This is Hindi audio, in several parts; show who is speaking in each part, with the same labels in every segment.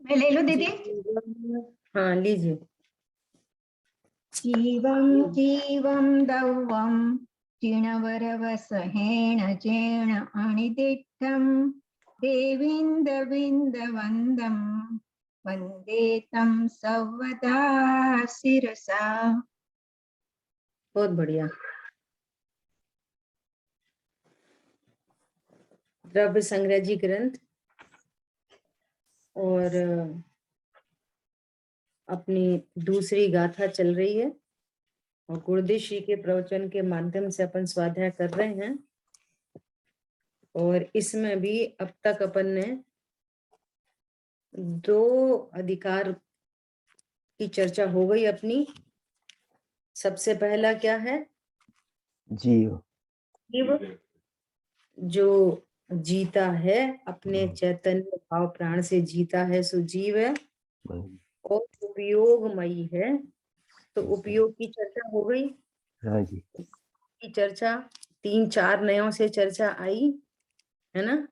Speaker 1: मैं ले लूं दीदी।
Speaker 2: हाँ लीजिए।
Speaker 1: जीवं जीवं दौवं चिणवरवसहेण चेण अणिदिष्टं देवीन्दविन्दवन्दं वन्दे तं सर्वदा शिरसा।
Speaker 2: बहुत बढ़िया। द्रव्य संग्रह जी ग्रंथ और अपनी दूसरी गाथा चल रही है और गुरुदेव श्री के प्रवचन के माध्यम से अपन स्वाध्याय कर रहे हैं। और इसमें भी अब तक अपन ने 2 अधिकार की चर्चा हो गई अपनी। सबसे पहला क्या है?
Speaker 3: जीव।
Speaker 2: जीव जो जीता है, अपने चैतन्य भाव प्राण से जीता है, सो जीव है। और उपयोगमयी है, तो उपयोग की चर्चा हो गई।
Speaker 3: हाँ जी।
Speaker 2: की चर्चा 3-4 नयों से चर्चा आई है ना।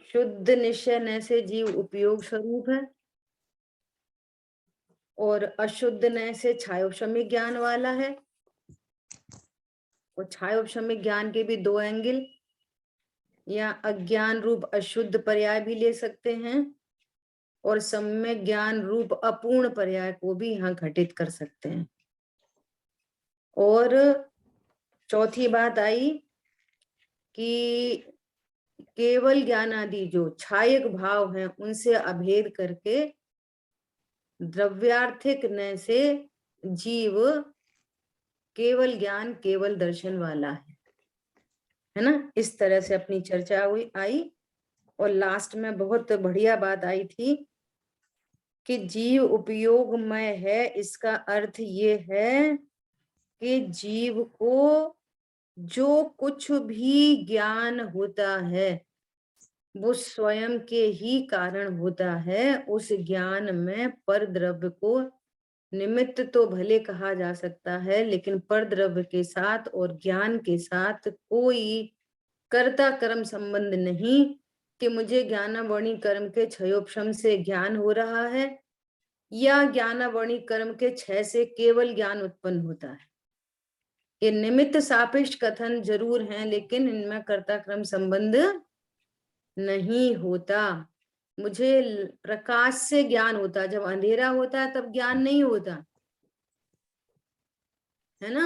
Speaker 2: शुद्ध निश्चय न से जीव उपयोग स्वरूप है और अशुद्ध न से छायोपशमिक ज्ञान वाला है। और छायोपशमिक ज्ञान के भी 2 एंगल, या अज्ञान रूप अशुद्ध पर्याय भी ले सकते हैं और सम्यक ज्ञान रूप अपूर्ण पर्याय को भी यहाँ घटित कर सकते हैं। और चौथी बात आई कि केवल ज्ञान आदि जो छायक भाव हैं उनसे अभेद करके द्रव्यार्थिक न से जीव केवल ज्ञान केवल दर्शन वाला है ना। इस तरह से अपनी चर्चा हुई आई। और लास्ट में बहुत बढ़िया बात आई थी कि जीव उपयोगमय है। इसका अर्थ ये है कि जीव को जो कुछ भी ज्ञान होता है वो स्वयं के ही कारण होता है। उस ज्ञान में पर द्रव्य को निमित्त तो भले कहा जा सकता है, लेकिन पर द्रव्य के साथ और ज्ञान के साथ कोई कर्ता कर्म संबंध नहीं कि मुझे ज्ञानावणी कर्म के क्षयोपशम से ज्ञान हो रहा है या ज्ञानावणी कर्म के क्षय से केवल ज्ञान उत्पन्न होता है। ये निमित्त सापेक्ष कथन जरूर हैं, लेकिन इनमें कर्ता कर्म संबंध नहीं होता। मुझे प्रकाश से ज्ञान होता, जब अंधेरा होता है तब ज्ञान नहीं होता है ना।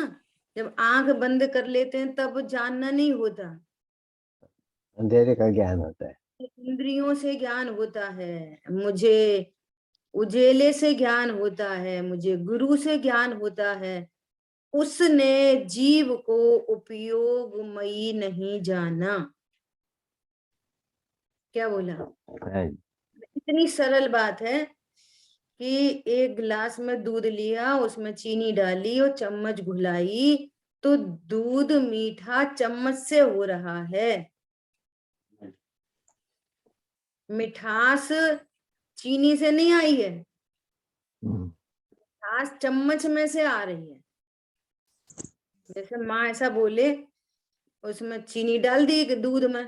Speaker 2: जब आंख बंद कर लेते हैं तब जानना नहीं होता,
Speaker 3: अंधेरे का ज्ञान होता है।
Speaker 2: इंद्रियों से ज्ञान होता है। मुझे उजेले से ज्ञान होता है, मुझे गुरु से ज्ञान होता है। उसने जीव को उपयोगमयी नहीं जाना। क्या बोला? इतनी सरल बात है कि एक गिलास में दूध लिया, उसमें चीनी डाली और चम्मच घुलाई तो दूध मीठा चम्मच से हो रहा है। मिठास चीनी से नहीं आई है, मिठास चम्मच में से आ रही है। जैसे माँ ऐसा बोले, उसमें चीनी डाल दी दूध में,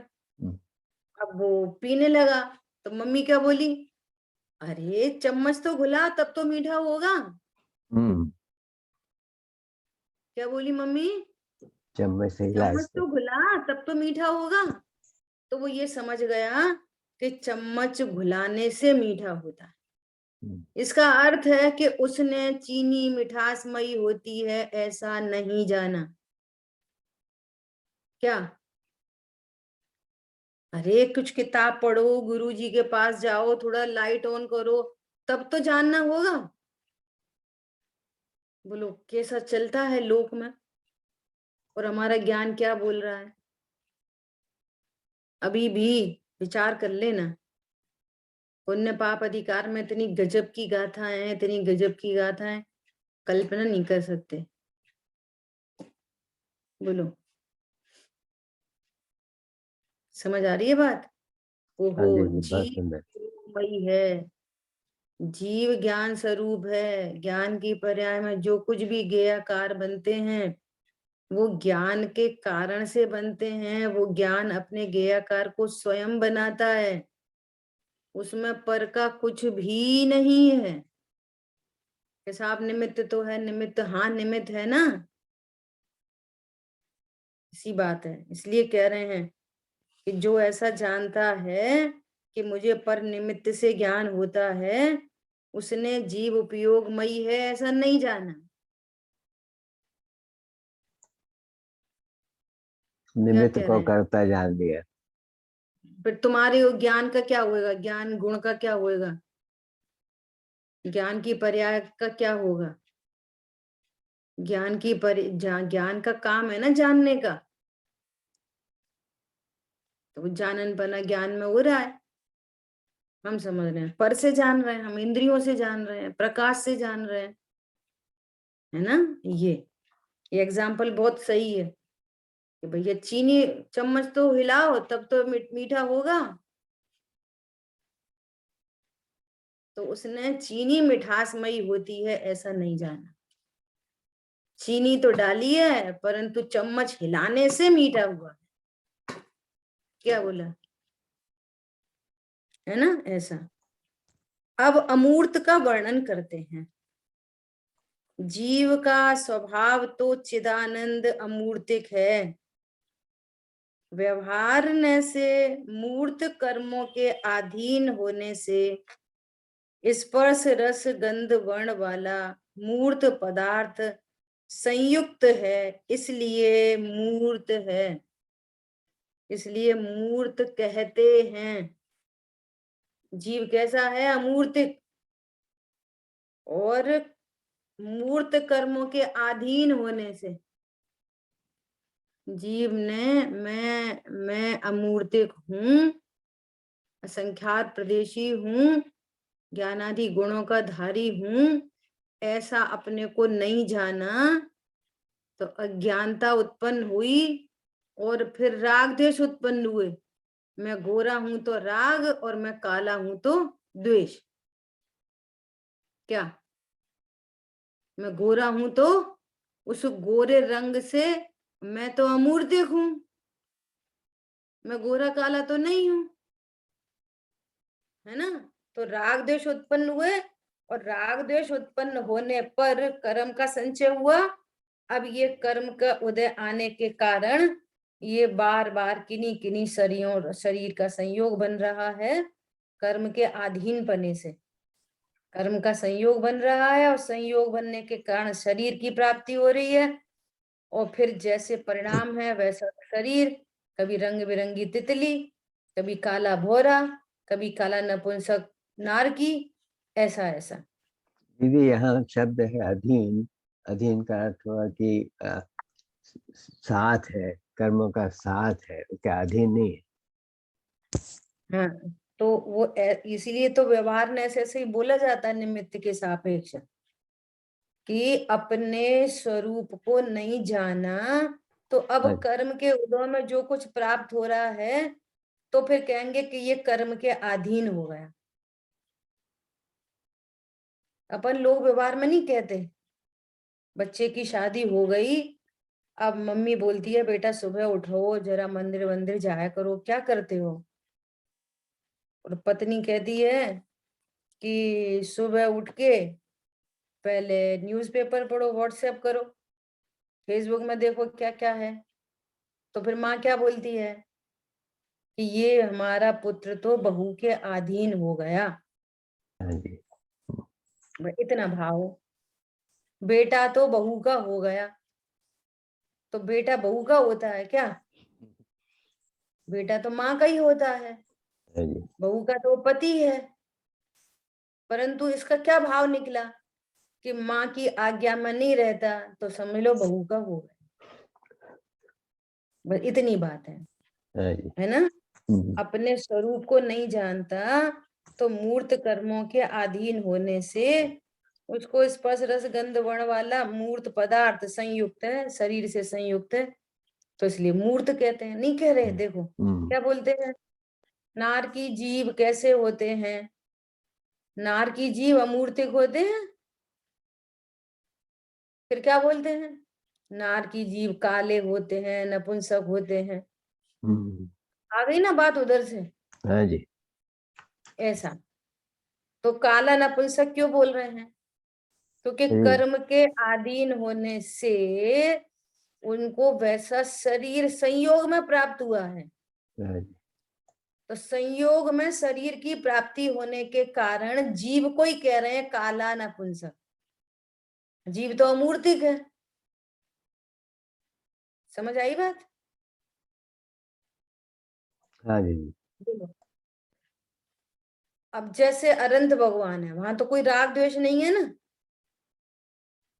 Speaker 2: अब वो पीने लगा तो मम्मी क्या बोली? अरे चम्मच तो घुला तब तो मीठा होगा। क्या बोली मम्मी?
Speaker 3: चम्मच से
Speaker 2: चम्मच तो घुला तब तो मीठा होगा। तो वो ये समझ गया कि चम्मच घुलाने से मीठा होता है। इसका अर्थ है कि उसने चीनी मिठासमयी होती है ऐसा नहीं जाना। क्या? अरे कुछ किताब पढ़ो, गुरुजी के पास जाओ, थोड़ा लाइट ऑन करो, तब तो जानना होगा। बोलो कैसा चलता है लोक में और हमारा ज्ञान क्या बोल रहा है। अभी भी विचार कर लेना। पुण्य पाप अधिकार में इतनी गजब की गाथाएं हैं, इतनी गजब की गाथाएं, कल्पना नहीं कर सकते। बोलो समझ आ रही है बात? ओहो, जीव वही है, जीव ज्ञान स्वरूप है। ज्ञान की पर्याय में जो कुछ भी ज्ञेयकार बनते हैं वो ज्ञान के कारण से बनते हैं। वो ज्ञान अपने ज्ञेयकार को स्वयं बनाता है। उसमें पर का कुछ भी नहीं है। कि साहब निमित्त तो है, निमित्त हाँ निमित्त है ना, इसी बात है। इसलिए कह रहे हैं कि जो ऐसा जानता है कि मुझे पर निमित्त से ज्ञान होता है, उसने जीव उपयोगमयी है ऐसा नहीं जाना।
Speaker 3: निमित्त
Speaker 2: कह
Speaker 3: को
Speaker 2: रहे हैं?
Speaker 3: करता जान लिया।
Speaker 2: फिर तुम्हारे वो ज्ञान का क्या होएगा, ज्ञान गुण का क्या होएगा, ज्ञान की पर्याय का क्या होगा? ज्ञान की ज्ञान का काम है ना जानने का, तो जानन बना ज्ञान में हो रहा है। हम समझ रहे हैं पर से जान रहे हैं, हम इंद्रियों से जान रहे हैं, प्रकाश से जान रहे हैं, है ना। ये एग्जाम्पल बहुत सही है कि भैया चीनी चम्मच तो हिलाओ तब तो मीठा होगा। तो उसने चीनी मिठासमयी होती है ऐसा नहीं जाना। चीनी तो डाली है परंतु चम्मच हिलाने से मीठा हुआ। क्या बोला, है ना ऐसा। अब अमूर्त का वर्णन करते हैं। जीव का स्वभाव तो चिदानंद अमूर्तिक है। व्यवहारने से मूर्त कर्मों के अधीन होने से स्पर्श रस गंध वर्ण वाला मूर्त पदार्थ संयुक्त है, इसलिए मूर्त है, इसलिए मूर्त कहते हैं। जीव कैसा है, अमूर्तिक, और मूर्त कर्मों के अधीन होने से जीव ने मैं अमूर्तिक हूं, असंख्यात प्रदेशी हूं, ज्ञानादि गुणों का धारी हूं, ऐसा अपने को नहीं जाना, तो अज्ञानता उत्पन्न हुई और फिर राग द्वेष उत्पन्न हुए। मैं गोरा हूं तो राग और मैं काला हूं तो द्वेष। क्या, मैं गोरा हूं तो उस गोरे रंग से मैं तो अमूर्तिक हूं, मैं गोरा काला तो नहीं हूं, है ना। तो राग द्वेष उत्पन्न हुए और राग द्वेष उत्पन्न होने पर कर्म का संचय हुआ। अब ये कर्म का उदय आने के कारण ये बार बार किन्हीं किन्हीं शरीर का संयोग बन रहा है। कर्म के अधीन पने से कर्म का संयोग बन रहा है और संयोग बनने के कारण शरीर की प्राप्ति हो रही है। और फिर जैसे परिणाम है वैसा शरीर, कभी रंग बिरंगी तितली, कभी काला भोरा, कभी काला नपुंसक नारकी, ऐसा ऐसा।
Speaker 3: दीदी यहाँ शब्द है अधीन। अधीन का अर्थ हुआ कि साथ है, कर्मों का साथ है, क्या अधीन नहीं है।
Speaker 2: हाँ, तो वो इसीलिए तो व्यवहार ने ऐसे ऐसे ही बोला जाता है निमित्त के सापेक्ष, कि अपने स्वरूप को नहीं जाना। तो अब
Speaker 3: हाँ,
Speaker 2: कर्म के उदय में जो कुछ प्राप्त हो रहा है तो फिर कहेंगे कि ये कर्म के अधीन हो गया। अपन लोग व्यवहार में नहीं कहते, बच्चे की शादी हो गई, अब मम्मी बोलती है बेटा सुबह उठो जरा मंदिर वंदिर जाया करो, क्या करते हो? और पत्नी कहती है कि सुबह उठ के पहले न्यूज़पेपर पढ़ो, व्हाट्सएप करो, फेसबुक में देखो क्या क्या है। तो फिर माँ क्या बोलती है कि ये हमारा पुत्र तो बहू के अधीन हो गया।
Speaker 3: हाँ जी।
Speaker 2: इतना भाव, बेटा तो बहू का हो गया। तो बेटा बहू का होता है क्या? बेटा तो माँ का ही होता है,
Speaker 3: हाँ जी।
Speaker 2: बहू का तो पति है। परंतु इसका क्या भाव निकला कि माँ की आज्ञा में नहीं रहता तो समझ लो बहू का हो गया। बस इतनी बात
Speaker 3: हाँ जी।
Speaker 2: है ना। अपने स्वरूप को नहीं जानता तो मूर्त कर्मों के अधीन होने से उसको स्पर्श रस गंध वर्ण वाला मूर्त पदार्थ संयुक्त है, शरीर से संयुक्त है, तो इसलिए मूर्त कहते हैं। नहीं कह रहे, देखो क्या बोलते हैं, नार की जीव कैसे होते हैं, नार की जीव अमूर्तिक होते हैं। फिर क्या बोलते हैं, नार की जीव काले होते हैं, नपुंसक होते हैं। आ गई ना बात उधर से।
Speaker 3: हाँ जी।
Speaker 2: ऐसा। तो काला नपुंसक क्यों बोल रहे हैं? क्योंकि
Speaker 3: शरीर।
Speaker 2: कर्म के अधीन होने से उनको वैसा शरीर संयोग में प्राप्त हुआ है।
Speaker 3: हाँ जी।
Speaker 2: तो संयोग में शरीर की प्राप्ति होने के कारण जीव को ही कह रहे हैं काला नपुंसक। जीव तो अमूर्तिक है। समझ आई बात?
Speaker 3: हाँ जी जी।
Speaker 2: बोलो। अब जैसे अनंत भगवान है, वहां तो कोई राग द्वेष नहीं है ना,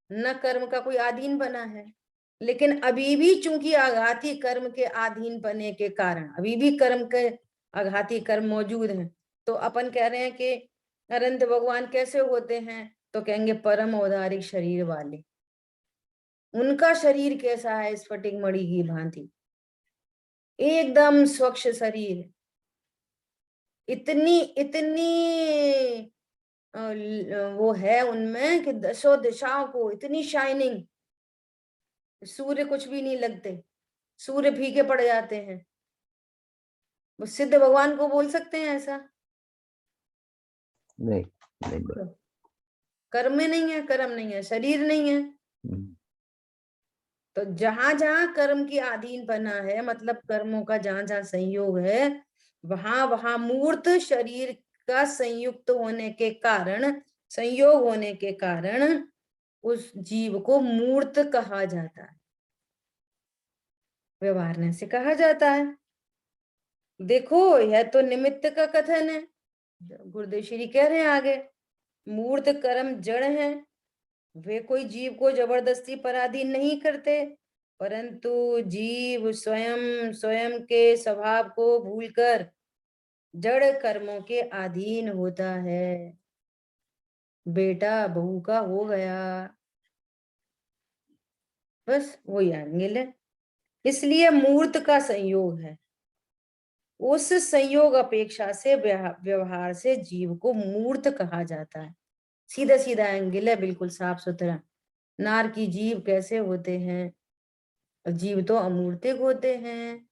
Speaker 2: न कर्म का कोई अधीन बना है। लेकिन अभी भी चूंकि आघाती कर्म के अधीन बने के कारण अभी भी कर्म के आघाती कर्म मौजूद हैं, तो अपन कह रहे हैं कि अनंत भगवान कैसे होते हैं? तो कहेंगे परम औदारिक शरीर वाले। उनका शरीर कैसा है? स्फटिक मणि की भांति, एकदम स्वच्छ शरीर। इतनी इतनी वो है उनमें कि दसों दिशाओं को इतनी शाइनिंग, सूर्य कुछ भी नहीं लगते, सूर्य फीके पड़ जाते हैं। वो सिद्ध भगवान को बोल सकते हैं ऐसा?
Speaker 3: नहीं नहीं बोल।
Speaker 2: कर्म में नहीं है, कर्म नहीं है, शरीर नहीं है। तो जहां जहां कर्म की अधीन बना है, मतलब कर्मों का जहां जहां संयोग है, वहां वहां मूर्त शरीर का संयुक्त होने के कारण, संयोग होने के कारण उस जीव को मूर्त कहा जाता है, व्यवहारने से कहा जाता है। देखो, यह तो निमित्त का कथन है। गुरुदेव श्री कह रहे हैं आगे, मूर्त कर्म जड़ है, वे कोई जीव को जबरदस्ती पराधीन नहीं करते, परंतु जीव स्वयं स्वयं के स्वभाव को भूलकर जड़ कर्मों के अधीन होता है। बेटा बहू का हो गया, बस वही एंगल है। इसलिए मूर्त का संयोग है। उस संयोग अपेक्षा से व्यवहार से जीव को मूर्त कहा जाता है। सीधा सीधा एंगल है, बिल्कुल साफ सुथरा। नार की जीव कैसे होते हैं? जीव तो अमूर्तिक होते हैं,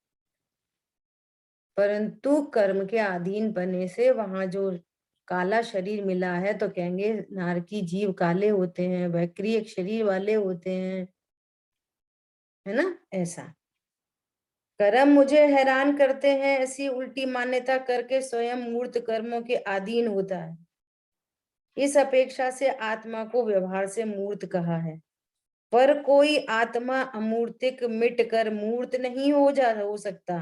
Speaker 2: परंतु कर्म के अधीन बने से वहां जो काला शरीर मिला है, तो कहेंगे नार की जीव काले होते हैं, वक्री एक शरीर वाले होते हैं, है ना? ऐसा कर्म मुझे हैरान करते हैं, ऐसी उल्टी मान्यता करके स्वयं मूर्त कर्मों के अधीन होता है। इस अपेक्षा से आत्मा को व्यवहार से मूर्त कहा है। पर कोई आत्मा अमूर्तिक मिट कर मूर्त नहीं हो सकता।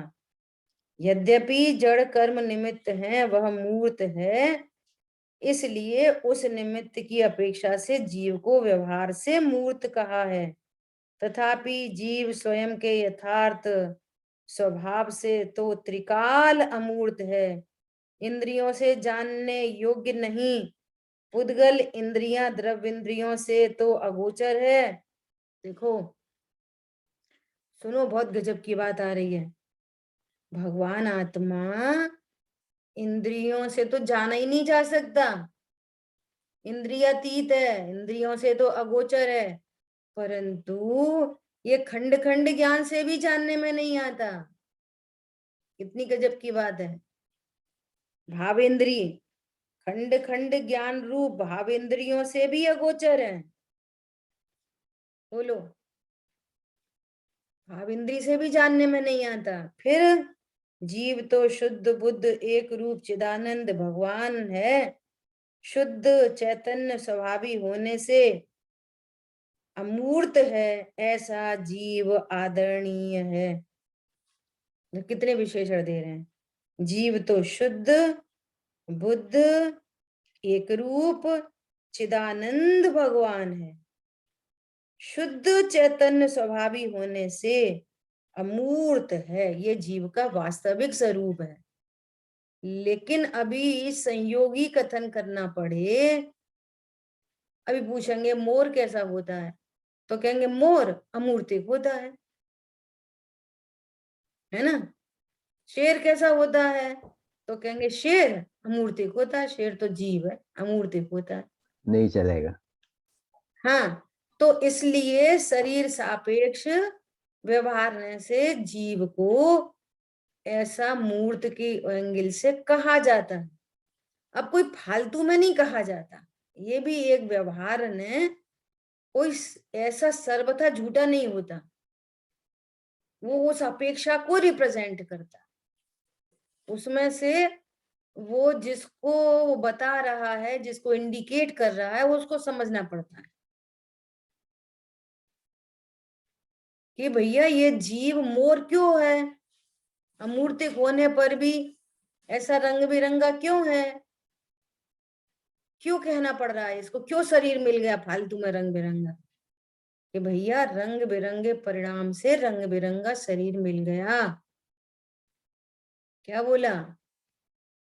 Speaker 2: यद्यपि जड़ कर्म निमित्त है, वह मूर्त है, इसलिए उस निमित्त की अपेक्षा से जीव को व्यवहार से मूर्त कहा है। तथापि जीव स्वयं के यथार्थ स्वभाव से तो त्रिकाल अमूर्त है, इंद्रियों से जानने योग्य नहीं। पुद्गल इंद्रियां द्रव्य इंद्रियों से तो अगोचर है। देखो सुनो, बहुत गजब की बात आ रही है। भगवान आत्मा इंद्रियों से तो जाना ही नहीं जा सकता, इंद्रियातीत है, इंद्रियों से तो अगोचर है, परंतु ये खंड खंड ज्ञान से भी जानने में नहीं आता। कितनी गजब की बात है। भावेंद्रिय खंड खंड ज्ञान रूप भावेंद्रियों से भी अगोचर है। बोलो, भावेंद्रिय से भी जानने में नहीं आता। फिर जीव तो शुद्ध बुद्ध एक रूप चिदानंद भगवान है, शुद्ध चैतन्य स्वभावी होने से अमूर्त है, ऐसा जीव आदरणीय है। कितने विशेषण दे रहे हैं। जीव तो शुद्ध बुद्ध एक रूप चिदानंद भगवान है, शुद्ध चैतन्य स्वभावी होने से अमूर्त है, ये जीव का वास्तविक स्वरूप है। लेकिन अभी संयोगी कथन करना पड़े, अभी पूछेंगे मोर कैसा होता है, तो कहेंगे मोर अमूर्तिक होता है ना? शेर कैसा होता है, तो कहेंगे शेर अमूर्तिक होता है, शेर तो जीव है, अमूर्तिक होता है।
Speaker 3: नहीं चलेगा।
Speaker 2: हाँ, तो इसलिए शरीर सापेक्ष व्यवहार से जीव को ऐसा मूर्त की एंगल से कहा जाता है। अब कोई फालतू में नहीं कहा जाता, ये भी एक व्यवहार ने कोई ऐसा सर्वथा झूठा नहीं होता, वो उस अपेक्षा को रिप्रेजेंट करता, उसमें से वो जिसको वो बता रहा है, जिसको इंडिकेट कर रहा है, वो उसको समझना पड़ता है कि भैया ये जीव मोर क्यों है, अमूर्तिक होने पर भी ऐसा रंग बिरंगा क्यों है, क्यों कहना पड़ रहा है इसको, क्यों शरीर मिल गया फालतू में रंग बिरंगा, कि भैया रंग बिरंगे परिणाम से रंग बिरंगा शरीर मिल गया। क्या बोला?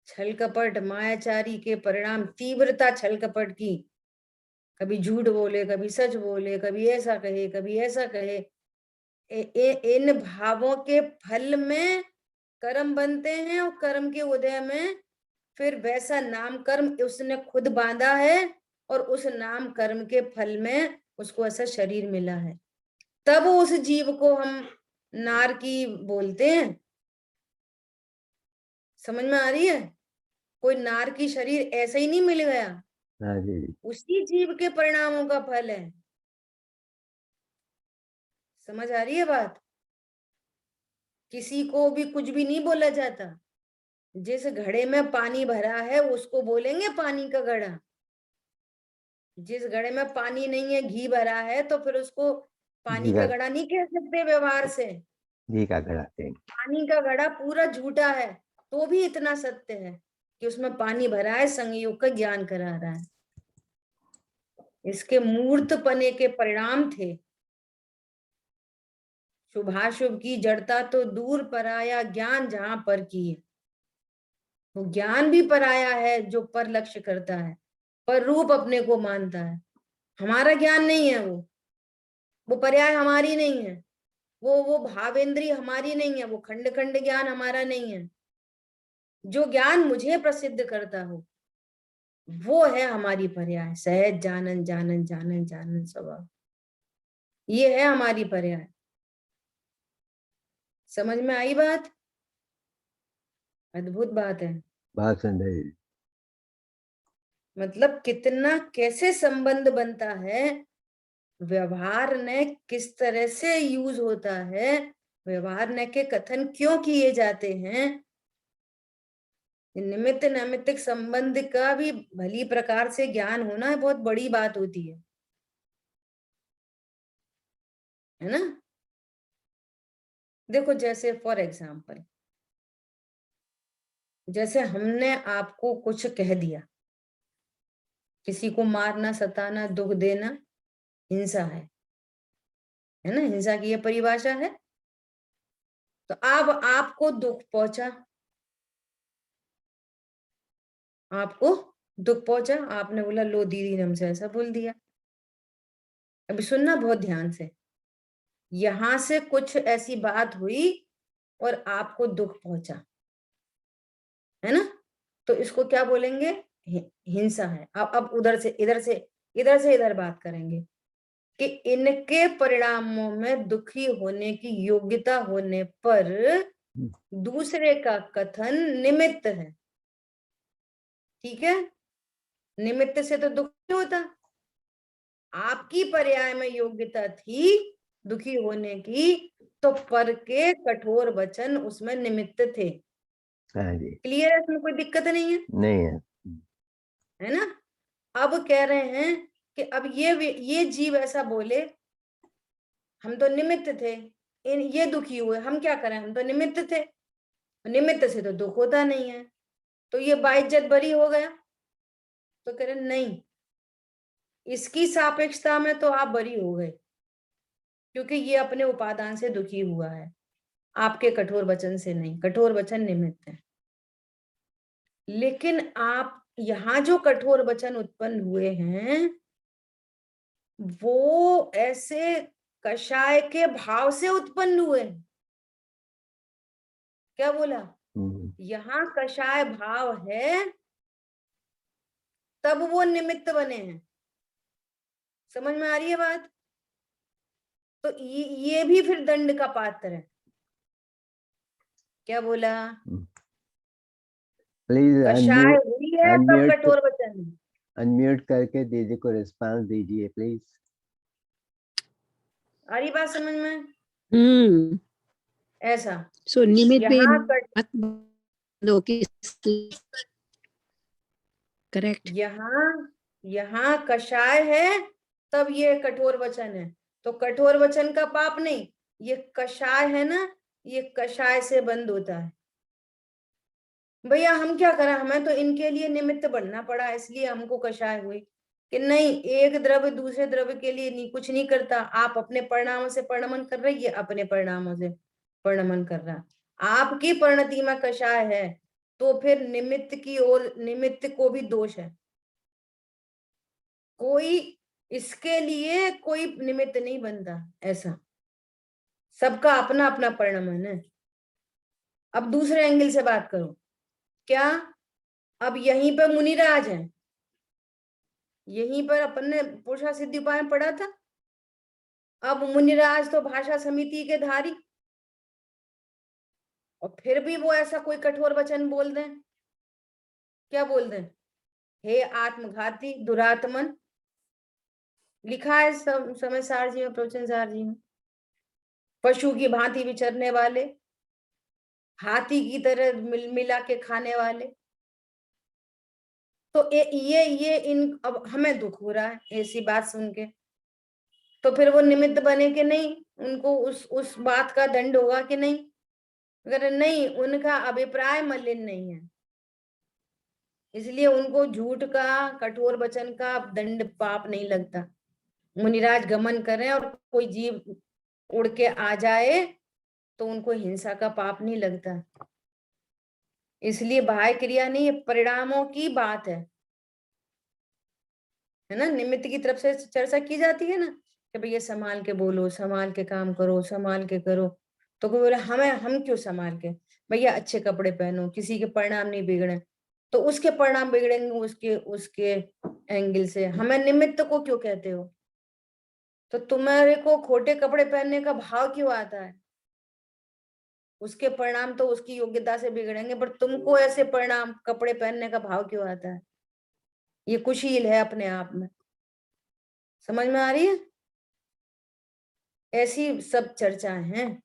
Speaker 2: छल कपट मायाचारी के परिणाम, तीव्रता छल कपट की, कभी झूठ बोले, कभी सच बोले, कभी ऐसा कहे, कभी ऐसा कहे, इन भावों के फल में कर्म बनते हैं, और कर्म के उदय में फिर वैसा नाम कर्म उसने खुद बांधा है, और उस नाम कर्म के फल में उसको ऐसा शरीर मिला है, तब उस जीव को हम नार की बोलते हैं। समझ में आ रही है? कोई नार की शरीर ऐसे ही नहीं मिल गया,
Speaker 3: हाँ जी।
Speaker 2: उसी जीव के परिणामों का फल है। समझ आ रही है बात? किसी को भी कुछ भी नहीं बोला जाता, जिस घड़े में पानी भरा है उसको बोलेंगे पानी का घड़ा, जिस घड़े में पानी नहीं है, घी भरा है, तो फिर उसको पानी
Speaker 3: घी
Speaker 2: का
Speaker 3: का
Speaker 2: घड़ा नहीं कह सकते व्यवहार से।
Speaker 3: घी का गढ़ाते हैं।
Speaker 2: पानी का घड़ा पूरा झूठा है, तो भी इतना सत्य है कि उसमें पानी भरा है, संयोग का ज्ञान करा रहा है। इसके मूर्त पने के परिणाम थे, शुभाशुभ की जड़ता तो दूर, पराया ज्ञान जहां पर की है। वो ज्ञान भी पराया है जो पर लक्ष्य करता है, पर रूप अपने को मानता है। हमारा ज्ञान नहीं है वो पर्याय हमारी नहीं है, वो भावेंद्री हमारी नहीं है, वो खंड खंड ज्ञान हमारा नहीं है। जो ज्ञान मुझे प्रसिद्ध करता हो वो है हमारी पर्याय, सहज जानन जानन जानन जानन स्वभाव, ये है हमारी पर्याय। समझ में आई बात? अद्भुत बात है।
Speaker 3: बहुत सुंदर जी।
Speaker 2: मतलब कितना कैसे संबंध बनता है, व्यवहार ने किस तरह से यूज होता है, व्यवहार ने के कथन क्यों किए जाते हैं, निमित्त नैमित्तिक संबंध का भी भली प्रकार से ज्ञान होना बहुत बड़ी बात होती है ना? देखो जैसे फॉर एग्जाम्पल, जैसे हमने आपको कुछ कह दिया, किसी को मारना, सताना, दुख देना हिंसा है ना? हिंसा की यह परिभाषा है। तो अब आपको दुख पहुंचा, आपको दुख पहुंचा, आपने बोला लो दीदी ने हमसे ऐसा बोल दिया। अभी सुनना बहुत ध्यान से, यहां से कुछ ऐसी बात हुई और आपको दुख पहुंचा, है ना? तो इसको क्या बोलेंगे? हिंसा है। अब उधर से इधर से, इधर से इधर बात करेंगे कि इनके परिणामों में दुखी होने की योग्यता होने पर दूसरे का कथन निमित्त है। ठीक है? निमित्त से तो दुख नहीं होता, आपकी पर्याय में योग्यता थी दुखी होने की, तो पर के कठोर वचन उसमें निमित्त थे।
Speaker 3: हाँ जी।
Speaker 2: क्लियर है? इसमें कोई दिक्कत नहीं है,
Speaker 3: नहीं है।
Speaker 2: है ना? अब कह रहे हैं कि अब ये जीव ऐसा बोले, हम तो निमित्त थे, ये दुखी हुए, हम क्या करें, हम तो निमित्त थे, निमित्त से तो दुख होता नहीं है, तो ये बाइज्जत बरी हो गया। तो कह रहे नहीं, इसकी सापेक्षता में तो आप बरी हो गए, क्योंकि ये अपने उपादान से दुखी हुआ है, आपके कठोर वचन से नहीं, कठोर वचन निमित्त है। लेकिन आप यहां जो कठोर वचन उत्पन्न हुए हैं वो ऐसे कषाय के भाव से उत्पन्न हुए। क्या बोला? यहाँ कषाय भाव है तब वो निमित्त बने हैं। समझ में आ रही है बात? तो ये भी फिर दंड का पात्र है। क्या बोला?
Speaker 3: प्लीज
Speaker 2: कषाय हुई है तब
Speaker 3: अनम्यूट
Speaker 2: कठोर वचन है।
Speaker 3: अनम्यूट करके दीदी को रिस्पांस दीजिए प्लीज।
Speaker 2: आ रही बात समझ में?
Speaker 4: हम्म।
Speaker 2: ऐसा
Speaker 4: सो निमित्त पे
Speaker 2: यहाँ
Speaker 4: मत दो कि करेक्ट।
Speaker 2: यहाँ कषाय है तब ये कठोर वचन है। तो कठोर वचन का पाप नहीं, ये कषाय है ना, ये कषाय से बंद होता है। भैया हम क्या करें, हमें तो इनके लिए निमित्त बनना पड़ा, इसलिए हमको कषाय हुई कि नहीं, एक द्रव्य दूसरे द्रव्य के लिए नहीं कुछ नहीं करता। आप अपने परिणामों से परिणमन कर रहे, ये अपने परिणामों से परिणमन कर रहा। आपकी परिणति में कषाय है तो फिर निमित्त की ओर, निमित्त को भी दोष है। कोई इसके लिए कोई निमित्त नहीं बनता, ऐसा सबका अपना अपना परिणमन है। अब दूसरे एंगल से बात करो, क्या अब यहीं पर मुनिराज है, यहीं पर अपन ने पुरुषा सिद्धि उपाय पढ़ा था। अब मुनिराज तो भाषा समिति के धारी, और फिर भी वो ऐसा कोई कठोर वचन बोल दें, क्या बोल दें, हे आत्मघाती दुरात्मन। लिखा है समय सार जी में, प्रवचन सार जी में, पशु की भांति विचरने वाले, हाथी की तरह मिला के खाने वाले। तो ये इन, अब हमें दुख हो रहा है ऐसी बात सुन के, तो फिर वो निमित्त बने कि नहीं, उनको उस बात का दंड होगा कि नहीं? अगर नहीं, उनका अभिप्राय मलिन नहीं है, इसलिए उनको झूठ का, कठोर वचन का दंड पाप नहीं लगता। मुनिराज गमन करें और कोई जीव उड़ के आ जाए तो उनको हिंसा का पाप नहीं लगता। इसलिए बाह्य क्रिया नहीं, ये परिणामों की बात है ना। निमित्त की तरफ से चर्चा की जाती है ना कि भैया संभाल के बोलो, संभाल के काम करो, संभाल के करो। तो कोई बोले हम क्यों संभाल के, भैया अच्छे कपड़े पहनो, किसी के परिणाम नहीं बिगड़े। तो उसके परिणाम बिगड़ेंगे उसके उसके एंगल से, हमें निमित्त को क्यों कहते हो? तो तुम्हारे को खोटे कपड़े पहनने का भाव क्यों आता है? उसके परिणाम तो उसकी योग्यता से बिगड़ेंगे, पर तुमको ऐसे परिणाम कपड़े पहनने का भाव क्यों आता है? ये कुशील है अपने आप में। समझ में आ रही है? ऐसी सब चर्चाएं हैं।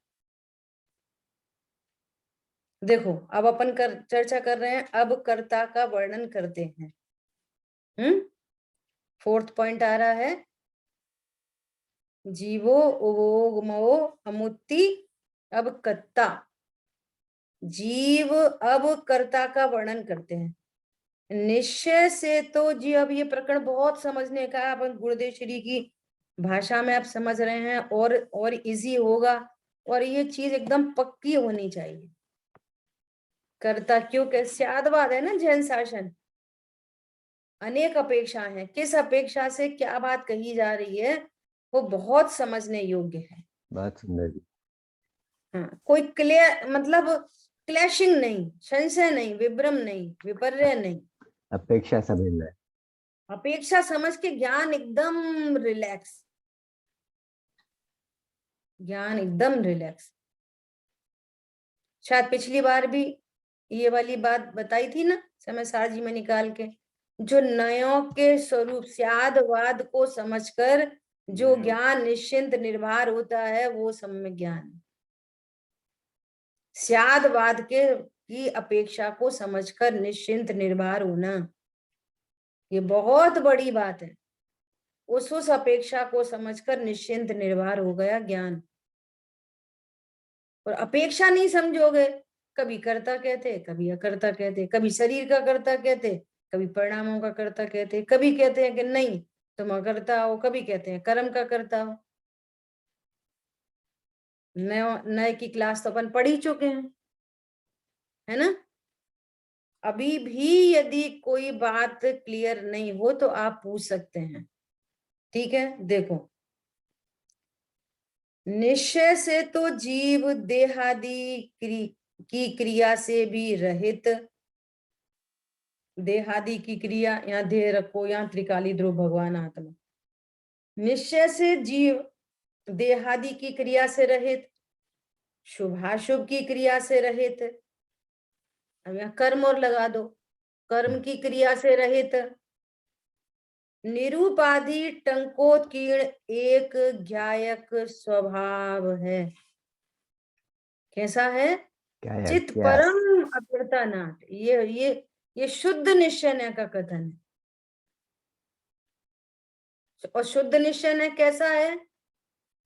Speaker 2: देखो अब अपन चर्चा कर रहे हैं, अब कर्ता का वर्णन करते हैं। 4th पॉइंट आ रहा है, जीवो उवोगमो अमुत्ति अब कर्ता। जीव अब कर्ता का वर्णन करते हैं। निश्चय से तो जी, अब ये प्रकरण बहुत समझने का, अपन गुरुदेव श्री की भाषा में आप समझ रहे हैं, और इजी होगा, और ये चीज एकदम पक्की होनी चाहिए। कर्ता क्योंकि स्यादवाद है ना, जैन शासन, अनेक अपेक्षाएं हैं, किस अपेक्षा से क्या बात कही जा रही है वो बहुत समझने योग्य है।
Speaker 3: बात सुंदर जी।
Speaker 2: हाँ, कोई क्लियर मतलब क्लैशिंग नहीं, संशय नहीं, विभ्रम नहीं, विपर्य नहीं,
Speaker 3: अपेक्षा समझना है।
Speaker 2: अपेक्षा समझ के ज्ञान एकदम रिलैक्स, ज्ञान एकदम रिलैक्स। शायद पिछली बार भी ये वाली बात बताई थी ना समय सार जी में निकाल के, जो नयों के स्वरूप स्यादवाद को समझकर जो ज्ञान निश्चिंत निर्भर होता है वो सम्यक ज्ञान है। स्यादवाद के की अपेक्षा को समझकर निश्चिंत निर्भर होना, ये बहुत बड़ी बात है। उस अपेक्षा को समझकर निश्चिंत निर्भर हो गया ज्ञान। और अपेक्षा नहीं समझोगे, कभी कर्ता कहते, कभी अकर्ता कहते, कभी शरीर का कर्ता कहते, कभी परिणामों का कर्ता कहते, कभी कहते हैं कि नहीं तुम अकर्ता हो, कभी कहते हैं कर्म का कर्ता हो। नए की क्लास तो अपन पढ़ ही चुके हैं, है ना। अभी भी यदि कोई बात क्लियर नहीं हो तो आप पूछ सकते हैं, ठीक है। देखो, निश्चय से तो जीव देहादि की क्रिया से भी रहित, देहादि की क्रिया, यहाँ देह रखो, यहाँ त्रिकाली ध्रुव भगवान आत्मा। निश्चय से जीव देहादि की क्रिया से रहित, शुभाशुभ की क्रिया से रहित, अब यहाँ कर्म और लगा दो, कर्म की क्रिया से रहित, निरूपाधि टंकोत्कीर्ण एक ज्ञायक स्वभाव है। कैसा है?
Speaker 3: क्या
Speaker 2: चित
Speaker 3: क्या
Speaker 2: परम अप्रता नाथ। ये शुद्ध निश्चय का कथन है। और शुद्ध निश्चय कैसा है?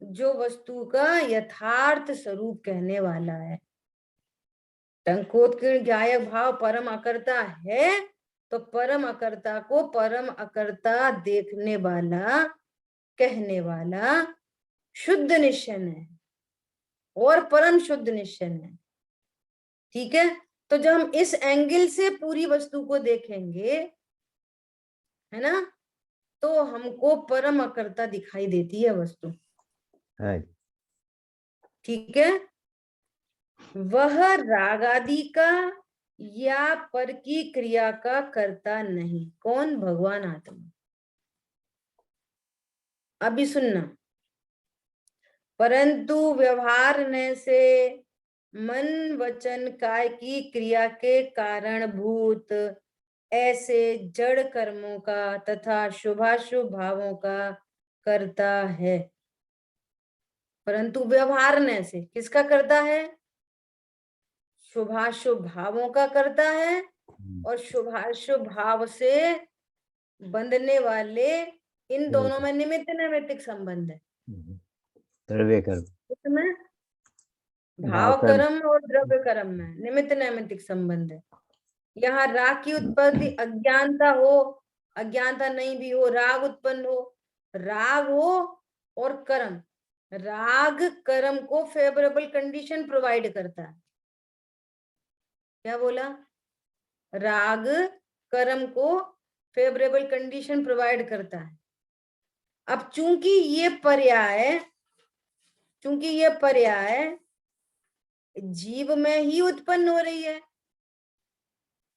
Speaker 2: जो वस्तु का यथार्थ स्वरूप कहने वाला है। टंकोत्कीर्ण ज्ञायक भाव परम अकर्ता है, तो परम अकर्ता को परम अकर्ता देखने वाला, कहने वाला शुद्ध निश्चय है और परम शुद्ध निश्चय है। ठीक है, तो जब हम इस एंगल से पूरी वस्तु को देखेंगे, है ना, तो हमको परम अकर्ता दिखाई देती है वस्तु।
Speaker 3: हाँ
Speaker 2: ठीक है, वह राग आदि का या पर की क्रिया का करता नहीं। कौन? भगवान आत्मा। अभी सुनना, परंतु व्यवहार ने से मन वचन काय की क्रिया के कारणभूत ऐसे जड़ कर्मों का तथा शुभाशुभ भावों का करता है। परंतु व्यवहार ने से किसका करता है? शुभाशुभ भावों का करता है, और शुभाशुभ भाव से बंधने वाले इन दोनों में निमित्त नैमित्तिक संबंध है।
Speaker 3: द्रव्य कर्म,
Speaker 2: इसमें
Speaker 3: भाव
Speaker 2: भाव कर्म और द्रव्य कर्म में निमित्त नैमित्तिक संबंध है। यहाँ राग की उत्पत्ति अज्ञानता हो, अज्ञानता नहीं भी हो, राग उत्पन्न हो, राग हो और कर्म, राग कर्म को फेवरेबल कंडीशन प्रोवाइड करता है। क्या बोला? राग कर्म को फेवरेबल कंडीशन प्रोवाइड करता है। अब चूंकि ये पर्याय जीव में ही उत्पन्न हो रही है।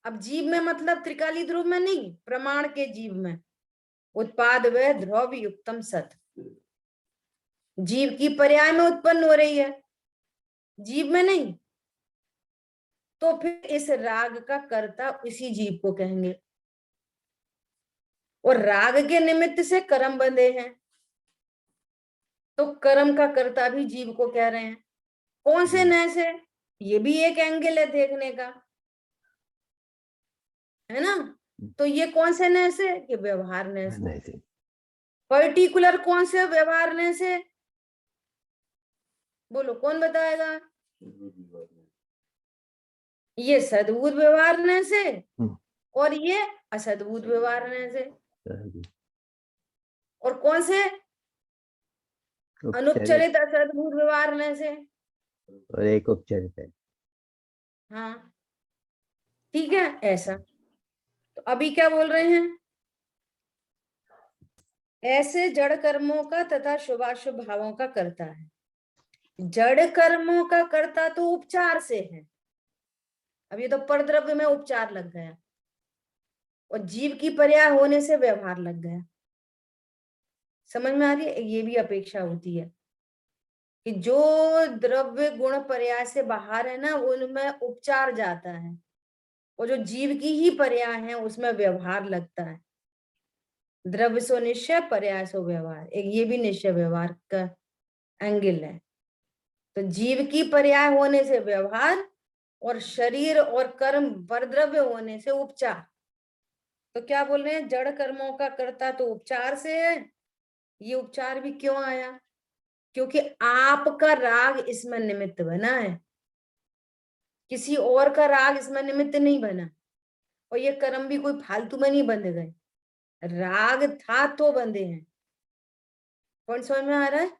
Speaker 2: अब जीव में मतलब त्रिकाली ध्रुव में नहीं, प्रमाण के जीव में। उत्पाद व ध्रुव युक्तम सत, जीव की पर्याय में उत्पन्न हो रही है, जीव में नहीं। तो फिर इस राग का कर्ता इसी जीव को कहेंगे, और राग के निमित्त से कर्म बंधे हैं, तो कर्म का कर्ता भी जीव को कह रहे हैं। कौन से नय से? ये भी एक एंगल है देखने का, है ना। तो ये कौन से नय से? ये व्यवहार नय से। पर्टिकुलर कौन से व्यवहार नय से? बोलो, कौन बताएगा? ये सद्बुद्ध व्यवहार नय से, और ये असद्बुद्ध व्यवहार नय से। और कौन से? अनुपचरित असद्बुद्ध व्यवहार नय से,
Speaker 3: और एक उपचरित है।
Speaker 2: हाँ, ठीक है। ऐसा तो अभी क्या बोल रहे हैं? ऐसे जड़ कर्मों का तथा शुभाशुभ भावों का करता है। जड़ कर्मों का कर्ता तो उपचार से है। अब ये तो परद्रव्य में उपचार लग गया, और जीव की पर्याय होने से व्यवहार लग गया। समझ में आ रही है? ये भी अपेक्षा होती है कि जो द्रव्य गुण पर्याय से बाहर है ना, उनमें उपचार जाता है, और जो जीव की ही पर्याय है उसमें व्यवहार लगता है। द्रव्य सो निश्चय, पर्याय सो व्यवहार, एक ये भी निश्चय व्यवहार का एंगल है। तो जीव की पर्याय होने से व्यवहार, और शरीर और कर्म परद्रव्य होने से उपचार। तो क्या बोल रहे हैं? जड़ कर्मों का कर्ता तो उपचार से है। ये उपचार भी क्यों आया? क्योंकि आपका राग इसमें निमित्त बना है, किसी और का राग इसमें निमित्त नहीं बना। और ये कर्म भी कोई फालतू में नहीं बंध गए, राग था तो बंधे हैं। कौन समझ में आ रहा है?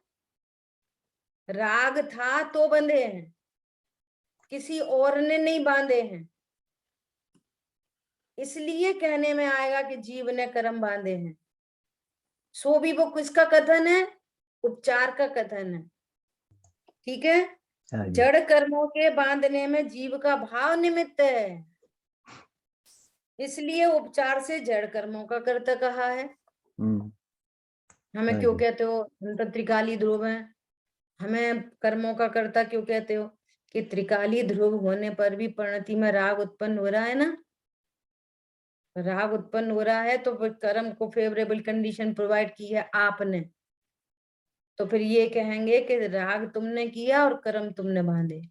Speaker 2: राग था तो बंधे हैं, किसी और ने नहीं बांधे हैं। इसलिए कहने में आएगा कि जीव ने कर्म बांधे हैं। सो भी वो किसका कथन है? उपचार का कथन है। ठीक है, जड़ कर्मों के बांधने में जीव का भाव निमित्त है, इसलिए उपचार से जड़ कर्मों का कर्ता कहा है। हमें क्यों कहते हो हम तो त्रिकाली ध्रुव हैं, हमें कर्मों का कर्ता क्यों कहते हो? कि त्रिकाली ध्रुव होने पर भी परिणति में राग उत्पन्न हो रहा है ना, राग उत्पन्न हो रहा है तो फिर कर्म को फेवरेबल कंडीशन प्रोवाइड की है आपने, तो फिर ये कहेंगे कि राग तुमने किया और कर्म तुमने बांधे।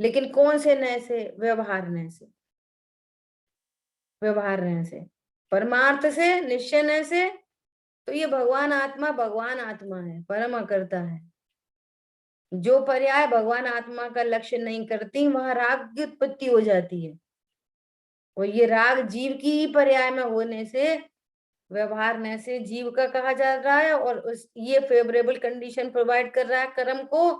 Speaker 2: लेकिन कौन से नए से? व्यवहार नए से, व्यवहार नए से, परमार्थ से, निश्चय नए से। तो ये भगवान आत्मा है, परम करता है। जो पर्याय भगवान आत्मा का लक्ष्य नहीं करती वहां राग की उत्पत्ति हो जाती है, और ये राग जीव की ही पर्याय में होने से व्यवहार ने से जीव का कहा जा रहा है, और उस ये फेवरेबल कंडीशन प्रोवाइड कर रहा है कर्म को,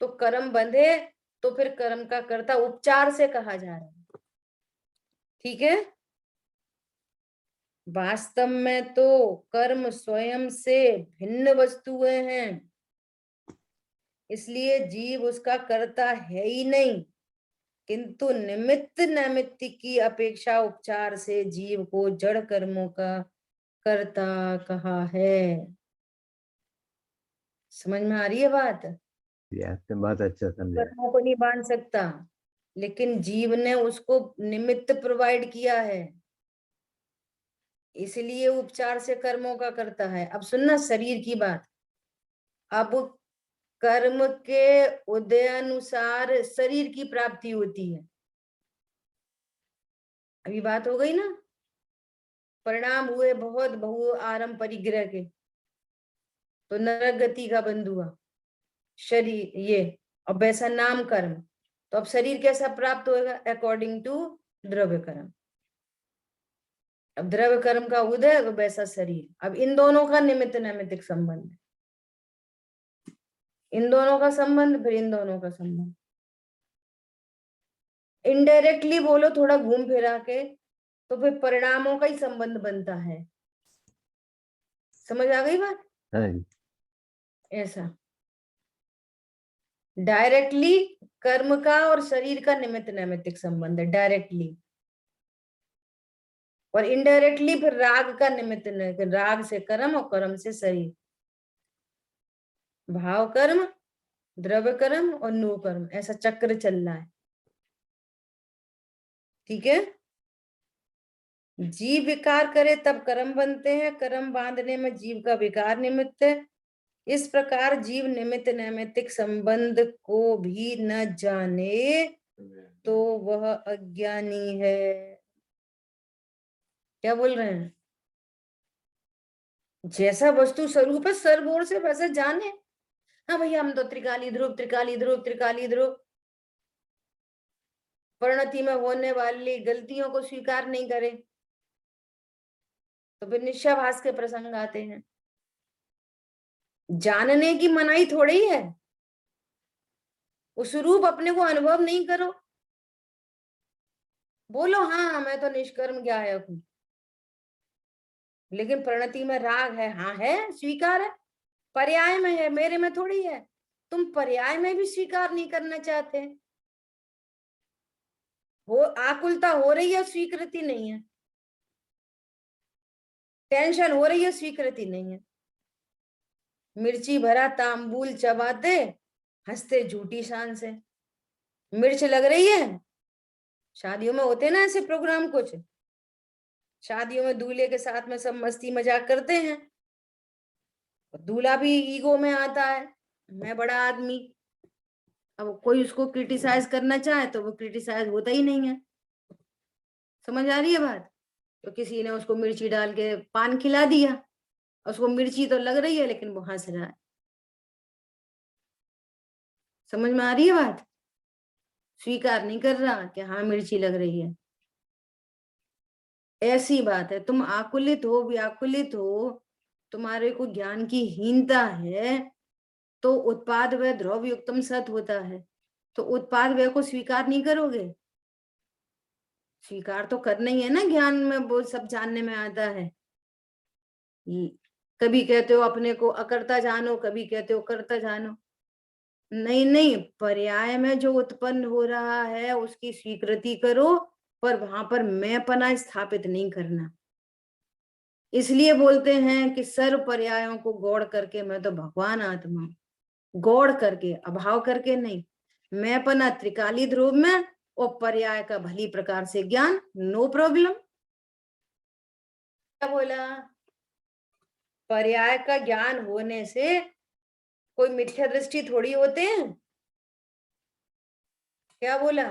Speaker 2: तो कर्म बंधे तो फिर कर्म का कर्ता उपचार से कहा जा रहा है। ठीक है, वास्तव में तो कर्म स्वयं से भिन्न वस्तुएं हैं, इसलिए जीव उसका कर्ता है ही नहीं, किंतु निमित्त नैमित्त की अपेक्षा उपचार से जीव को जड़ कर्मों का कर्ता कहा है। समझ में आ रही है बात?
Speaker 3: आपने बहुत अच्छा समझा।
Speaker 2: कर्मों को नहीं बांध सकता, लेकिन जीव ने उसको निमित्त प्रोवाइड किया है, इसलिए उपचार से कर्मों का करता है। अब सुनना शरीर की बात। अब कर्म के उदय अनुसार शरीर की प्राप्ति होती है। अभी बात हो गई ना, परिणाम हुए बहुत बहु आरंभ परिग्रह के, तो नरक गति का बंध हुआ शरीर ये, अब वैसा नाम कर्म, तो अब शरीर कैसा प्राप्त होगा? अकॉर्डिंग टू द्रव्य कर्म। अब द्रव्य कर्म का उदय वैसा शरीर। अब इन दोनों का निमित्त नैमित्तिक संबंध है, इन दोनों का संबंध, फिर इन दोनों का संबंध। इनडायरेक्टली बोलो थोड़ा घूम फिरा के, तो फिर परिणामों का ही संबंध बनता है। समझ आ गई बात?
Speaker 3: हाँ जी।
Speaker 2: ऐसा डायरेक्टली कर्म का और शरीर का निमित्त नैमित्तिक संबंध है डायरेक्टली, और इनडायरेक्टली फिर राग का निमित्त, राग से कर्म और कर्म से शरीर। भाव कर्म, द्रव्य कर्म और नो कर्म, ऐसा चक्र चल रहा है। ठीक है, जीव विकार करे तब कर्म बनते हैं, कर्म बांधने में जीव का विकार निमित्त है। इस प्रकार जीव निमित्त नैमित्तिक संबंध को भी न जाने तो वह अज्ञानी है। क्या बोल रहे हैं? जैसा वस्तु स्वरूप है सर्वोर से वैसा जाने। हाँ भैया, हम तो त्रिकाली ध्रुव त्रिकाली ध्रुव त्रिकाली ध्रुव, परिणति में होने वाली गलतियों को स्वीकार नहीं करे तो फिर निश्चयाभास के प्रसंग आते हैं। जानने की मनाही थोड़ी है, उस रूप अपने को अनुभव नहीं करो, बोलो हाँ मैं तो निष्कर्म ज्ञायक हूं, लेकिन प्रणति में राग है, हाँ है, स्वीकार है, पर्याय में है, मेरे में थोड़ी है। तुम पर्याय में भी स्वीकार नहीं करना चाहते हो, आकुलता हो रही है, स्वीकृति नहीं है, टेंशन हो रही है, स्वीकृति नहीं है। मिर्ची भरा तांबूल चबाते हंसते झूठी शान से। मिर्च लग रही है, शादियों में होते ना ऐसे प्रोग्राम, कुछ शादियों में दूल्हे के साथ में सब मस्ती मजाक करते हैं, दूल्हा भी ईगो में आता है, मैं बड़ा आदमी। अब कोई उसको क्रिटिसाइज करना चाहे तो वो क्रिटिसाइज होता ही नहीं है। समझ आ रही है बात? तो किसी ने उसको मिर्ची डाल के पान खिला दिया, उसको मिर्ची तो लग रही है लेकिन वो हंस रहा है। समझ में आ रही है बात? स्वीकार नहीं कर रहा कि हाँ मिर्ची लग रही है। ऐसी बात है, तुम आकुलित हो, व्याकुलित हो, तुम्हारे को ज्ञान की हीनता है, तो उत्पाद व द्रव्य युक्तम सत होता है, तो उत्पाद व्यय को स्वीकार नहीं करोगे? स्वीकार तो करना ही है ना, ज्ञान में वो सब जानने में आता है। कभी कहते हो अपने को अकर्ता जानो, कभी कहते हो कर्ता जानो। नहीं नहीं, पर्याय में जो उत्पन्न हो रहा है उसकी स्वीकृति करो, पर वहां पर मैंपना स्थापित नहीं करना। इसलिए बोलते हैं कि सर्व पर्यायों को गौड़ करके मैं तो भगवान आत्मा, गौड़ करके, अभाव करके नहीं, मैंपना त्रिकाली ध्रुव में और पर्याय का भली प्रकार से ज्ञान, नो प्रॉब्लम। क्या बोला? पर्याय का ज्ञान होने से कोई मिथ्या दृष्टि थोड़ी होते हैं। क्या बोला?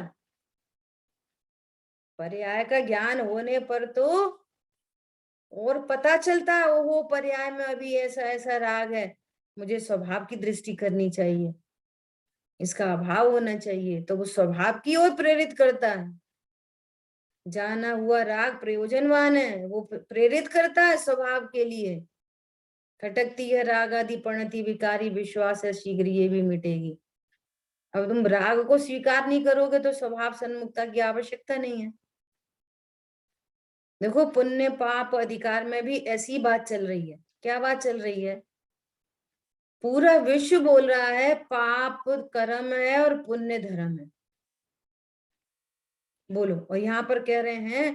Speaker 2: पर्याय का ज्ञान होने पर तो और पता चलता है, ओहो पर्याय में अभी ऐसा ऐसा राग है, मुझे स्वभाव की दृष्टि करनी चाहिए, इसका अभाव होना चाहिए, तो वो स्वभाव की ओर प्रेरित करता है। जाना हुआ राग प्रयोजनवान है, वो प्रेरित करता है स्वभाव के लिए। खटकती है राग आदि प्रणति विकारी, विश्वास है शीघ्र ये भी मिटेगी। अब तुम राग को स्वीकार नहीं करोगे तो स्वभाव सन्मुखता की आवश्यकता नहीं है। देखो पुण्य पाप अधिकार में भी ऐसी बात चल रही है। क्या बात चल रही है? पूरा विश्व बोल रहा है पाप कर्म है और पुण्य धर्म है, बोलो। और यहाँ पर कह रहे हैं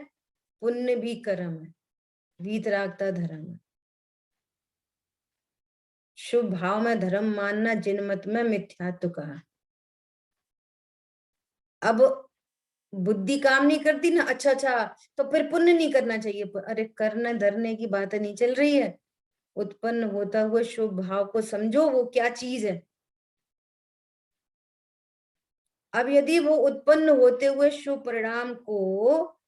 Speaker 2: पुण्य भी कर्म है, वीतरागता धर्म है। शुभ भाव में धर्म मानना जिनमत में मिथ्यात्व कहा। अब बुद्धि काम नहीं करती ना, अच्छा अच्छा तो फिर पुण्य नहीं करना चाहिए। अरे करने धरने की बात नहीं चल रही है। उत्पन्न होता हुआ शुभ भाव को समझो, वो क्या चीज है। अब यदि वो उत्पन्न होते हुए शुभ परिणाम को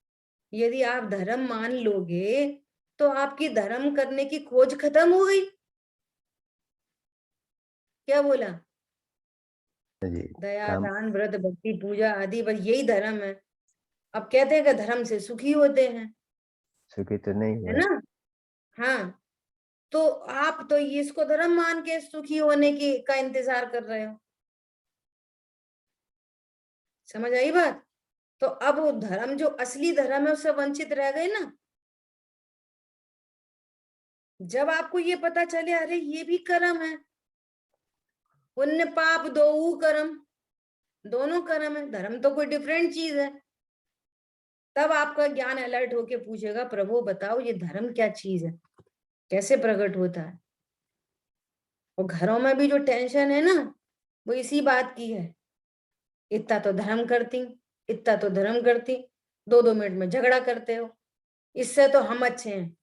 Speaker 2: यदि आप धर्म मान लोगे तो आपकी धर्म करने की खोज खत्म हो गई। क्या बोला?
Speaker 3: जी
Speaker 2: दया
Speaker 3: काम
Speaker 2: दान व्रत भक्ति पूजा आदि बस यही धर्म है। अब कहते हैं कि धर्म से सुखी होते हैं,
Speaker 3: सुखी तो नहीं
Speaker 2: है
Speaker 3: हुआ।
Speaker 2: ना? हाँ, तो आप तो ये इसको धर्म मान के सुखी होने की का इंतजार कर रहे हो। समझ आई बात? तो अब वो धर्म जो असली धर्म है उससे वंचित रह गए ना। जब आपको ये पता चले अरे ये भी कर्म है, पुण्य पाप दो कर्म, दोनों कर्म है, धर्म तो कोई डिफरेंट चीज है। तब आपका ज्ञान अलर्ट होके पूछेगा प्रभु बताओ ये धर्म क्या चीज है, कैसे प्रकट होता है। और घरों में भी जो टेंशन है ना वो इसी बात की है। इतना तो धर्म करती, इतना तो धर्म करती, 2-2 मिनट में झगड़ा करते हो। इससे तो हम अच्छे हैं,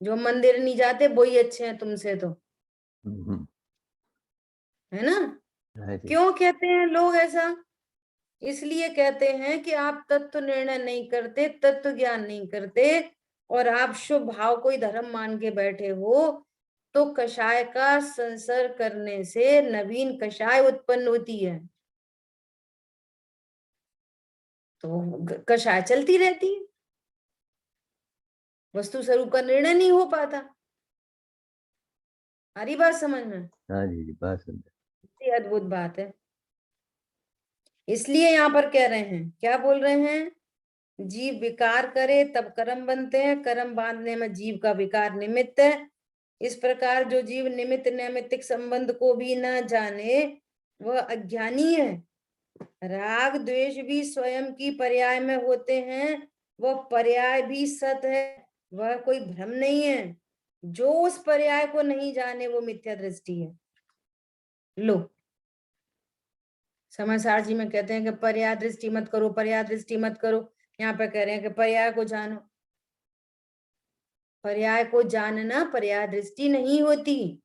Speaker 2: जो मंदिर नहीं जाते वही अच्छे हैं तुमसे तो,
Speaker 3: हम्म,
Speaker 2: है ना?
Speaker 3: हाँ जी।
Speaker 2: क्यों कहते हैं लोग ऐसा? इसलिए कहते हैं कि आप तत्व निर्णय नहीं करते, तत्व ज्ञान नहीं करते, और आप शुभ भाव कोई धर्म मान के बैठे हो, तो कषाय का संसर्ग करने से नवीन कषाय उत्पन्न होती है, तो कषाय चलती रहती है, वस्तु स्वरूप का निर्णय नहीं हो पाता। हरी बात समझ में?
Speaker 3: हाँ जी बात सुंदर।
Speaker 2: इतनी अद्भुत बात है। इसलिए यहाँ पर कह रहे हैं, क्या बोल रहे हैं? जीव विकार करे तब कर्म बनते हैं, कर्म बांधने में जीव का विकार निमित्त है। इस प्रकार जो जीव निमित्त नैमित्तिक संबंध को भी न जाने वह अज्ञानी है। राग द्वेष भी स्वयं की पर्याय में होते हैं, वह पर्याय भी सत है, वह कोई भ्रम नहीं है। जो उस पर्याय को नहीं जाने वो मिथ्या दृष्टि है। लो, समाचार जी में कहते हैं कि पर्याय दृष्टि मत करो, पर्याय दृष्टि मत करो। यहाँ पे कह रहे हैं कि पर्याय को जानो। पर्याय को जानना पर्याय दृष्टि नहीं होती।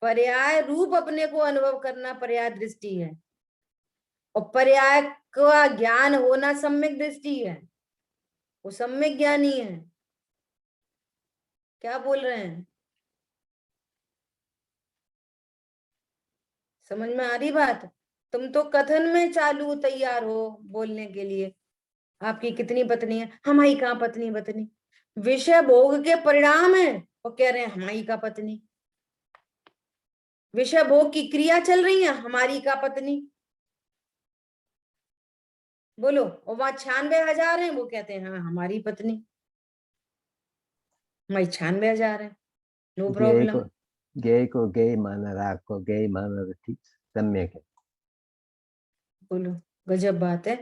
Speaker 2: पर्याय रूप अपने को अनुभव करना पर्याय दृष्टि है, और पर्याय का ज्ञान होना सम्यक दृष्टि है। वो सम्यक ज्ञानी है। क्या बोल रहे हैं? समझ में आ रही बात? तुम तो कथन में चालू तैयार हो बोलने के लिए। आपकी कितनी पत्नी है? हमारी कहाँ पत्नी पत्नी, विषय भोग के परिणाम है और कह रहे हैं हमारी का पत्नी। विषय भोग की क्रिया चल रही है, हमारी का पत्नी। बोलो, और वहां 96,000 है, वो कहते हैं हाँ हमारी पत्नी, हमारी 96,000 है, नो
Speaker 3: गेय को
Speaker 2: प्रॉब्लम।
Speaker 3: गेय को गेय माना, राग को गेय माना तो ठीक सम्यक है।
Speaker 2: बोलो, गजब बात है।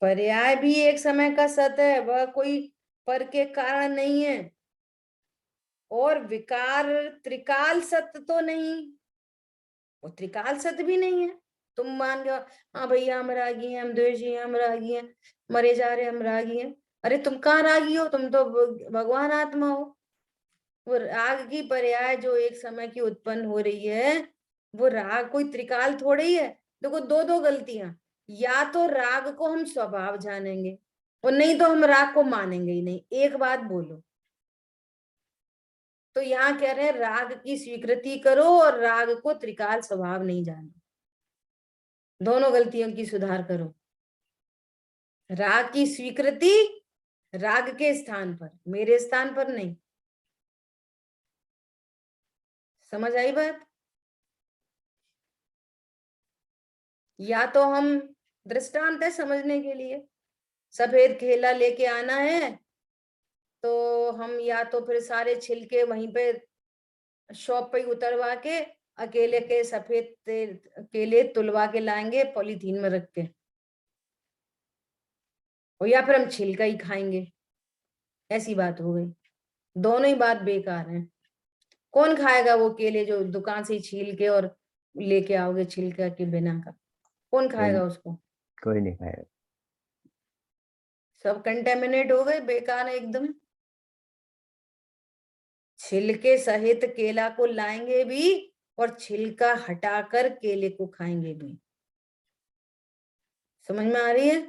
Speaker 2: पर्याय भी एक समय का सत है, वह कोई पर के कारण नहीं है। और विकार त्रिकाल सत्य तो नहीं, वो त्रिकाल सत्य भी नहीं है। तुम मान गए हाँ भैया हम रागी हैं, हम द्वेषी हैं, हम रागी हैं, मरे जा रहे हम रागी हैं, अरे तुम कहाँ रागी हो, तुम तो भगवान आत्मा हो। वो राग की पर्याय जो एक समय की उत्पन्न हो रही है, वो राग कोई त्रिकाल थोड़ी ही है। देखो दो गलतियां, या तो राग को हम स्वभाव जानेंगे और नहीं तो हम राग को मानेंगे ही नहीं। एक बात बोलो, तो यहाँ कह रहे हैं राग की स्वीकृति करो और राग को त्रिकाल स्वभाव नहीं जानो। दोनों गलतियों की सुधार करो। राग की स्वीकृति राग के स्थान पर, मेरे स्थान पर नहीं। समझ आई बात? या तो हम, दृष्टांत है समझने के लिए, सफेद केला लेके आना है तो हम या तो फिर सारे छिलके वहीं पे शॉप पे उतरवा के अकेले के सफेद केले तुलवा के लाएंगे पॉलीथीन में रख के, और या फिर हम छिलका ही खाएंगे। ऐसी बात हो गई। दोनों ही बात बेकार है। कौन खाएगा वो केले जो दुकान से ही छील के और लेके आओगे छिलका के बिना का? कौन खाएगा उसको?
Speaker 3: कोई नहीं खाएगा।
Speaker 2: सब कंटेमिनेट हो गए, बेकार है एकदम। छिलके सहित केला को लाएंगे भी और छिलका हटाकर केले को खाएंगे भी। समझ में आ रही है?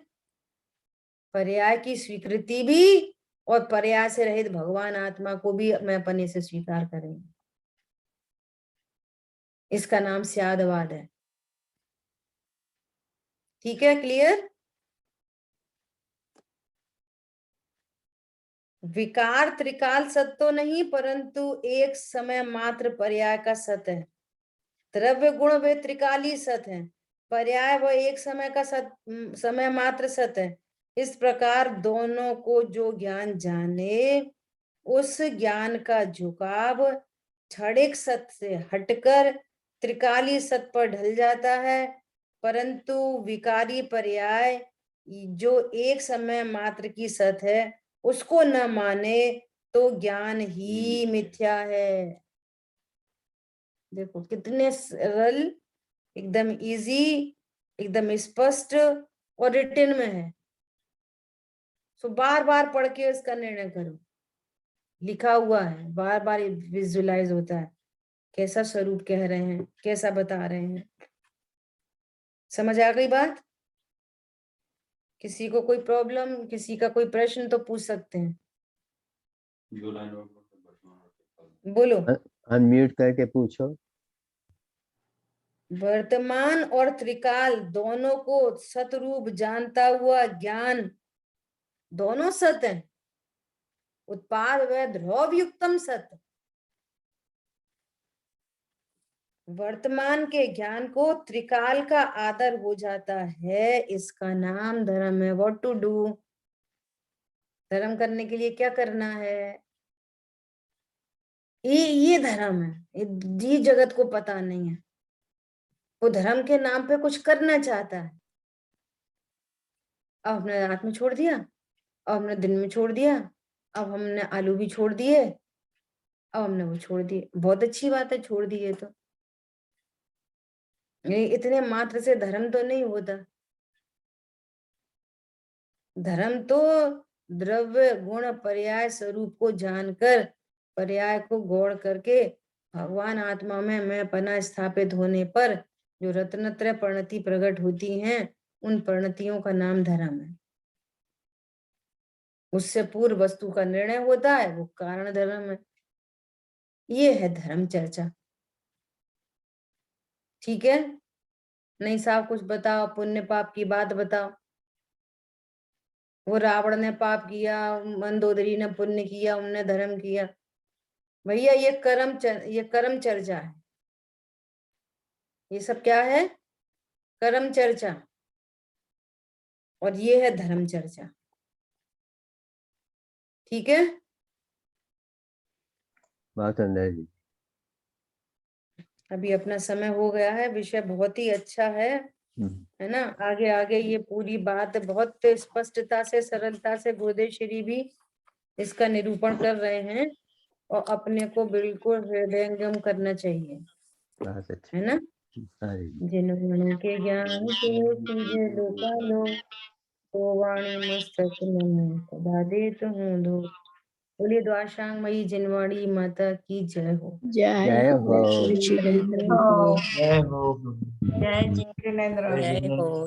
Speaker 2: पर्याय की स्वीकृति भी और पर्याय से रहित भगवान आत्मा को भी मैं अपने से स्वीकार करेंगे। इसका नाम स्यादवाद है। ठीक है, क्लियर? विकार त्रिकाल सत्य तो नहीं, परंतु एक समय मात्र पर्याय का सत्य है। द्रव्य गुण वे त्रिकाली सत्य है, पर्याय वह एक समय का समय मात्र सत्य है। इस प्रकार दोनों को जो ज्ञान जाने, उस ज्ञान का झुकाव क्षणिक सत्य से हटकर त्रिकाली सत्य पर ढल जाता है, परंतु विकारी पर्याय जो एक समय मात्र की सत्य है उसको न माने तो ज्ञान ही मिथ्या है। देखो कितने सरल, एकदम इजी, एकदम स्पष्ट और रिटन में है। सो बार बार पढ़ के इसका निर्णय करो। लिखा हुआ है, बार बार विजुअलाइज होता है कैसा स्वरूप कह रहे हैं, कैसा बता रहे हैं। समझ आ गई बात? किसी को कोई प्रॉब्लम, किसी का कोई प्रश्न तो पूछ सकते हैं। बोलो।
Speaker 3: अनम्यूट करके पूछो।
Speaker 2: वर्तमान और त्रिकाल दोनों को सतरूप जानता हुआ ज्ञान दोनों सत्य है। उत्पाद व ध्रुव युक्तम सत्य। वर्तमान के ज्ञान को त्रिकाल का आदर हो जाता है, इसका नाम धर्म है। What to do? धर्म करने के लिए क्या करना है? ये धर्म है। ये जगत को पता नहीं है। वो धर्म के नाम पे कुछ करना चाहता है। अब हमने रात में छोड़ दिया, अब हमने दिन में छोड़ दिया, अब हमने आलू भी छोड़ दिए, अब हमने वो छोड़ दिए। बहुत अच्छी बात है, छोड़ दिए तो। इतने मात्र से धर्म तो नहीं होता। धर्म तो द्रव्य गुण पर्याय स्वरूप को जानकर, पर्याय को गौड़ करके भगवान आत्मा में मैं पना स्थापित होने पर जो रत्नत्रय परिणति प्रकट होती हैं, उन परिणतियों का नाम धर्म है। उससे पूर्व वस्तु का निर्णय होता है, वो कारण धर्म है। ये है धर्म चर्चा। ठीक है? नहीं साहब कुछ बताओ, पुण्य पाप की बात बताओ। वो रावण ने पाप किया, मंदोदरी ने पुण्य किया, उनने धर्म किया। भैया ये कर्म चर्चा है। ये सब क्या है? कर्म चर्चा। और ये है धर्म चर्चा। ठीक है?
Speaker 3: बहुत अंदर जी।
Speaker 2: अभी अपना समय हो गया है। विषय बहुत ही अच्छा है ना? आगे आगे ये पूरी बात बहुत स्पष्टता से, सरलता से गुरुदेव श्री भी इसका निरूपण कर रहे हैं, और अपने को बिल्कुल हृदयंगम करना चाहिए।
Speaker 3: बहुत अच्छा
Speaker 2: है ना?
Speaker 3: हाँ जी।
Speaker 2: जिन्होंने के ज्ञान के सूझे लोकालोक, तो वाणी मस्तक में सदा देत हूँ धो। बोलिए द्वाशांग मई जिनवाणी माता की जय हो।
Speaker 4: जय
Speaker 3: जय
Speaker 4: हो
Speaker 3: हो।
Speaker 4: श्री
Speaker 1: हो
Speaker 5: जय हो
Speaker 1: जय जिनेंद्र
Speaker 5: जय
Speaker 6: जय
Speaker 5: जिनेंद्र।
Speaker 6: हो।